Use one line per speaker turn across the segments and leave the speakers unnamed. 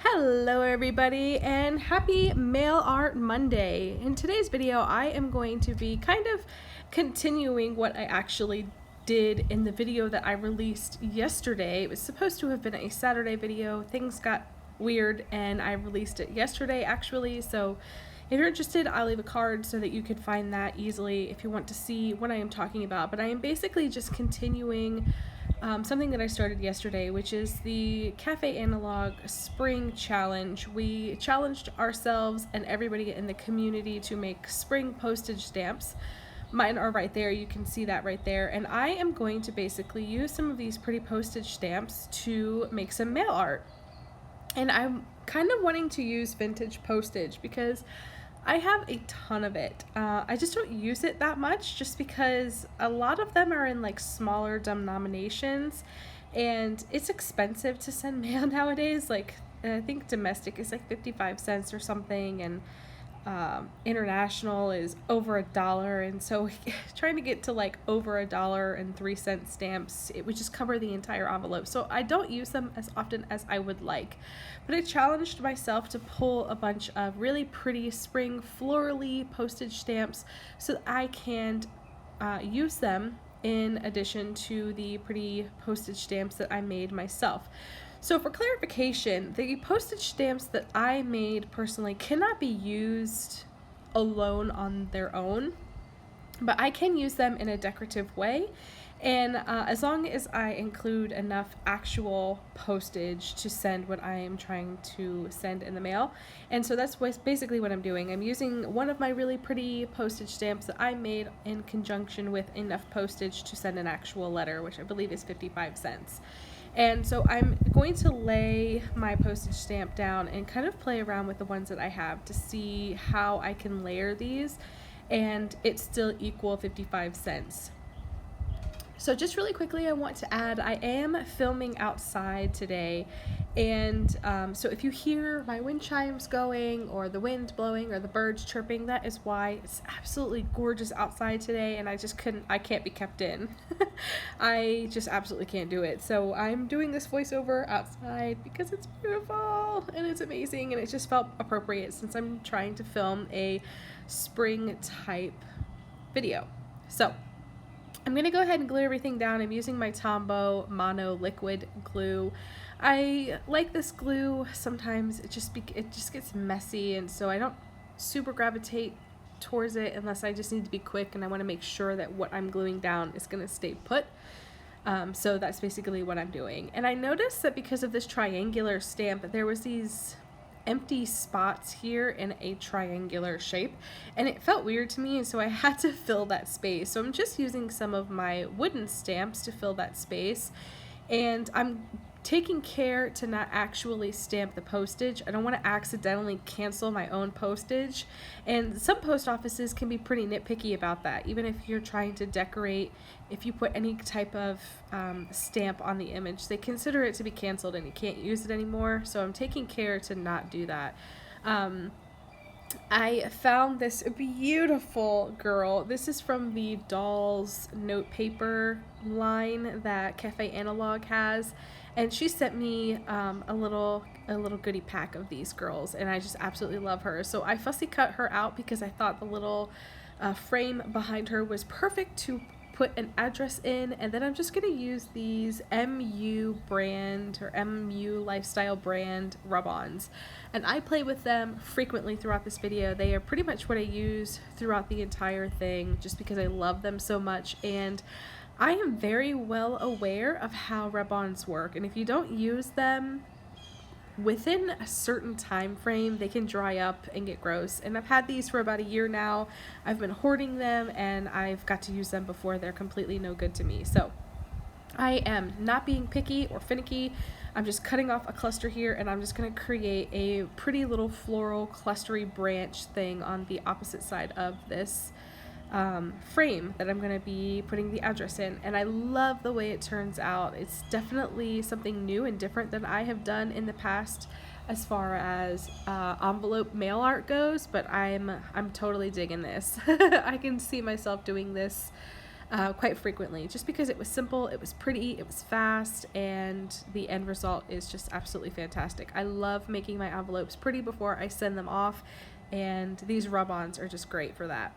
Hello everybody and happy Mail Art Monday. In today's video I am going to be kind of continuing what I actually did in the video that I released yesterday. It was supposed to have been a Saturday video. Things got weird and I released it yesterday actually, so if you're interested, I'll leave a card so that you could find that easily if you want to see what I am talking about. But I am basically just continuing something that I started yesterday, which is the Cafe Analog Spring Challenge. We challenged ourselves and everybody in the community to make spring postage stamps. Mine are right there, you can see that right there. And I am going to basically use some of these pretty postage stamps to make some mail art. And I'm kind of wanting to use vintage postage because I have a ton of it. I just don't use it that much just because a lot of them are in like smaller denominations and it's expensive to send mail nowadays. Like I think domestic is like 55 cents or something, and international is over $1, and so trying to get to like over $1.03 stamps, it would just cover the entire envelope. So I don't use them as often as I would like, but I challenged myself to pull a bunch of really pretty spring florally postage stamps so that I can use them in addition to the pretty postage stamps that I made myself. So for clarification, the postage stamps that I made personally cannot be used alone on their own, but I can use them in a decorative way, and as long as I include enough actual postage to send what I am trying to send in the mail. And so that's basically what I'm doing. I'm using one of my really pretty postage stamps that I made in conjunction with enough postage to send an actual letter, which I believe is 55 cents. And so I'm going to lay my postage stamp down and kind of play around with the ones that I have to see how I can layer these and it still equal 55 cents. So just really quickly, I want to add, I am filming outside today, and so if you hear my wind chimes going or the wind blowing or the birds chirping, that is why. It's absolutely gorgeous outside today, and I can't be kept in. I just absolutely can't do it. So I'm doing this voiceover outside because it's beautiful and it's amazing, and it just felt appropriate since I'm trying to film a spring type video. So I'm going to go ahead and glue everything down. I'm using my Tombow Mono Liquid Glue. I like this glue. Sometimes it just gets messy, and so I don't super gravitate towards it unless I just need to be quick and I want to make sure that what I'm gluing down is going to stay put. So that's basically what I'm doing. And I noticed that because of this triangular stamp, there was these empty spots here in a triangular shape, and it felt weird to me, and so I had to fill that space. So I'm just using some of my wooden stamps to fill that space, and I'm taking care to not actually stamp the postage. I don't want to accidentally cancel my own postage, and some post offices can be pretty nitpicky about that. Even if you're trying to decorate, if you put any type of stamp on the image, they consider it to be canceled and you can't use it anymore. So I'm taking care to not do that. I found this beautiful girl. This is from the Dolls note paper line that Cafe Analog has, and she sent me a little goodie pack of these girls, and I just absolutely love her. So I fussy cut her out because I thought the little frame behind her was perfect to put an address in, and then I'm just going to use these MU brand or MU lifestyle brand rub-ons, and I play with them frequently throughout this video. They are pretty much what I use throughout the entire thing just because I love them so much, and I am very well aware of how rub-ons work, and if you don't use them within a certain time frame, they can dry up and get gross. And I've had these for about a year now. I've been hoarding them, and I've got to use them before they're completely no good to me. So I am not being picky or finicky. I'm just cutting off a cluster here, and I'm just going to create a pretty little floral clustery branch thing on the opposite side of this frame that I'm going to be putting the address in, and I love the way it turns out. It's definitely something new and different than I have done in the past as far as envelope mail art goes, but I'm totally digging this. I can see myself doing this quite frequently, just because it was simple, it was pretty, it was fast, and the end result is just absolutely fantastic. I love making my envelopes pretty before I send them off, and these rub-ons are just great for that.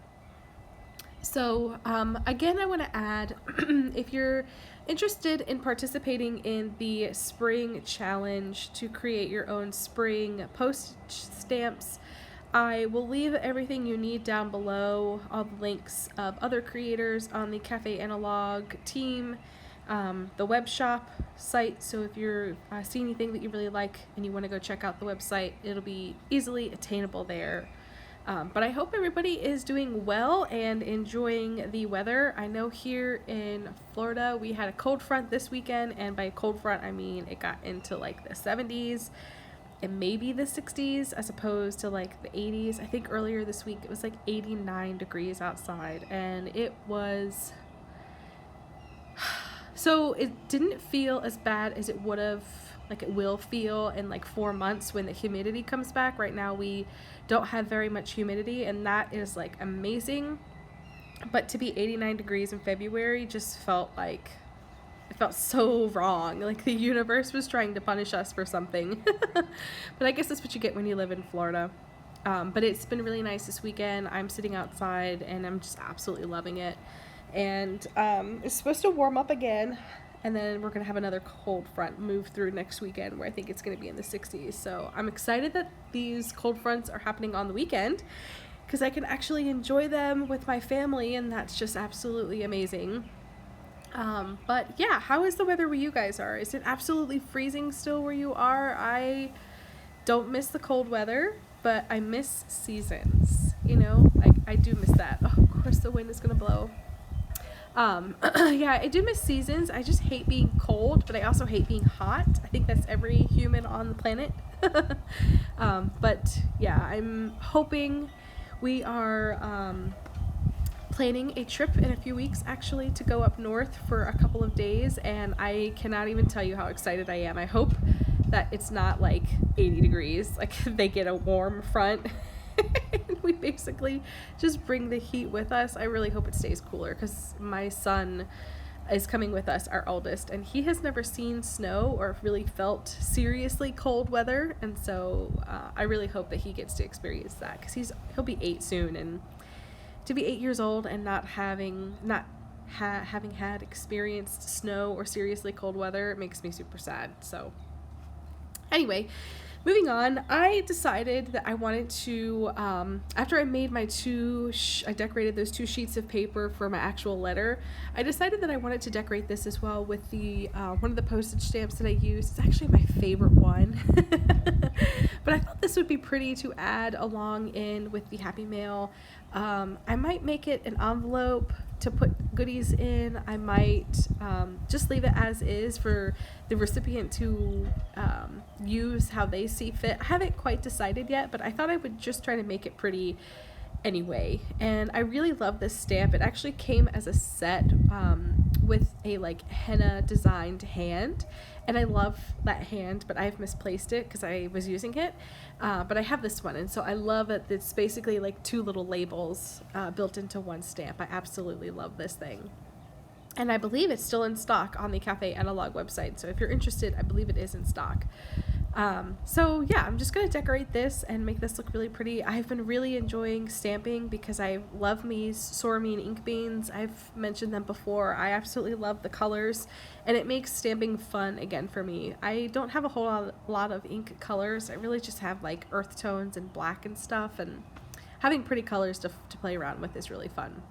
So again, I want to add, if you're interested in participating in the spring challenge to create your own spring postage stamps, I will leave everything you need down below, all the links of other creators on the Cafe Analog team, the web shop site. So if you're see anything that you really like and you want to go check out the website, it'll be easily attainable there. But I hope everybody is doing well and enjoying the weather. I know here in Florida we had a cold front this weekend, and by cold front I mean it got into like the 70s and maybe the 60s as opposed to like the 80s. I think earlier this week it was like 89 degrees outside, and it was so it didn't feel as bad as it would have, like it will feel in like 4 months when the humidity comes back. Right now we don't have very much humidity, and that is like amazing. But to be 89 degrees in February just felt like, it felt so wrong. Like the universe was trying to punish us for something. But I guess that's what you get when you live in Florida. But it's been really nice this weekend. I'm sitting outside and I'm just absolutely loving it. And it's supposed to warm up again. And then we're going to have another cold front move through next weekend where I think it's going to be in the 60s. So I'm excited that these cold fronts are happening on the weekend because I can actually enjoy them with my family, and that's just absolutely amazing. But yeah, how is the weather where you guys are? Is it absolutely freezing still where you are? I don't miss the cold weather, but I miss seasons. You know, I do miss that. Oh, of course the wind is going to blow. Yeah, I do miss seasons. I just hate being cold, but I also hate being hot. I think that's every human on the planet. But yeah, I'm hoping we are planning a trip in a few weeks actually to go up north for a couple of days, and I cannot even tell you how excited I am. I hope that it's not like 80 degrees, like they get a warm front. We basically just bring the heat with us. I really hope it stays cooler because my son is coming with us, our oldest, and he has never seen snow or really felt seriously cold weather, and so I really hope that he gets to experience that because he'll be 8 soon, and to be 8 years old and not having had experienced snow or seriously cold weather, it makes me super sad. So anyway, moving on, I decided that I wanted to, after I made my I decorated those 2 sheets of paper for my actual letter, I decided that I wanted to decorate this as well with the one of the postage stamps that I used. It's actually my favorite one. But I thought this would be pretty to add along in with the Happy Mail. I might make it an envelope to put goodies in. I might just leave it as is for the recipient to use how they see fit. I haven't quite decided yet, but I thought I would just try to make it pretty anyway. And I really love this stamp. It actually came as a set with a like henna designed hand, and I love that hand, but I've misplaced it because I was using it. But I have this one, and so I love it. It's basically like 2 little labels built into one stamp. I absolutely love this thing. And I believe it's still in stock on the Cafe Analog website. So if you're interested, I believe it is in stock. So yeah, I'm just going to decorate this and make this look really pretty. I've been really enjoying stamping because I love Mee's Soramine ink beans. I've mentioned them before. I absolutely love the colors, and it makes stamping fun again for me. I don't have a whole lot of ink colors. I really just have like earth tones and black and stuff, and having pretty colors to play around with is really fun.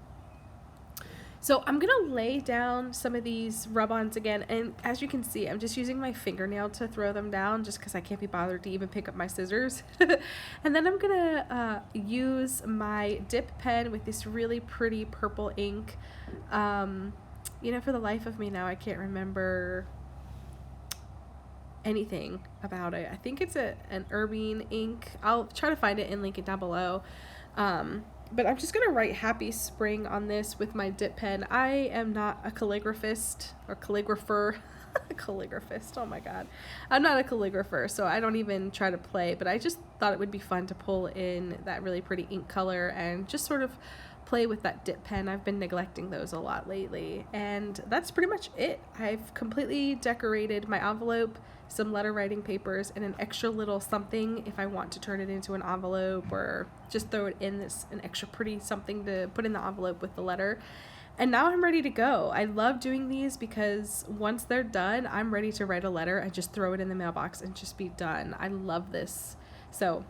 So I'm going to lay down some of these rub-ons again, and as you can see, I'm just using my fingernail to throw them down just because I can't be bothered to even pick up my scissors. And then I'm going to use my dip pen with this really pretty purple ink. You know, for the life of me now, I can't remember anything about it. I think it's an Urbine ink. I'll try to find it and link it down below. But I'm just going to write Happy Spring on this with my dip pen. I am not a calligraphist or calligrapher. Calligraphist, oh my god. I'm not a calligrapher, so I don't even try to play, but I just thought it would be fun to pull in that really pretty ink color and just sort of play with that dip pen. I've been neglecting those a lot lately. And that's pretty much it. I've completely decorated my envelope, some letter writing papers, and an extra little something if I want to turn it into an envelope or just throw it in an extra pretty something to put in the envelope with the letter. And now I'm ready to go. I love doing these because once they're done, I'm ready to write a letter. I just throw it in the mailbox and just be done. I love this. So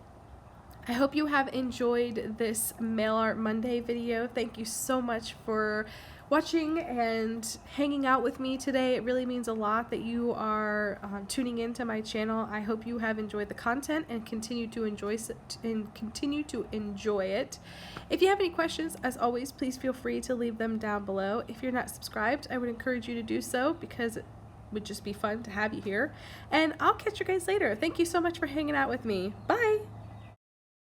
I hope you have enjoyed this Mail Art Monday video. Thank you so much for watching and hanging out with me today. It really means a lot that you are tuning into my channel. I hope you have enjoyed the content and continue to enjoy it. If you have any questions, as always, please feel free to leave them down below. If you're not subscribed, I would encourage you to do so because it would just be fun to have you here. And I'll catch you guys later. Thank you so much for hanging out with me. Bye!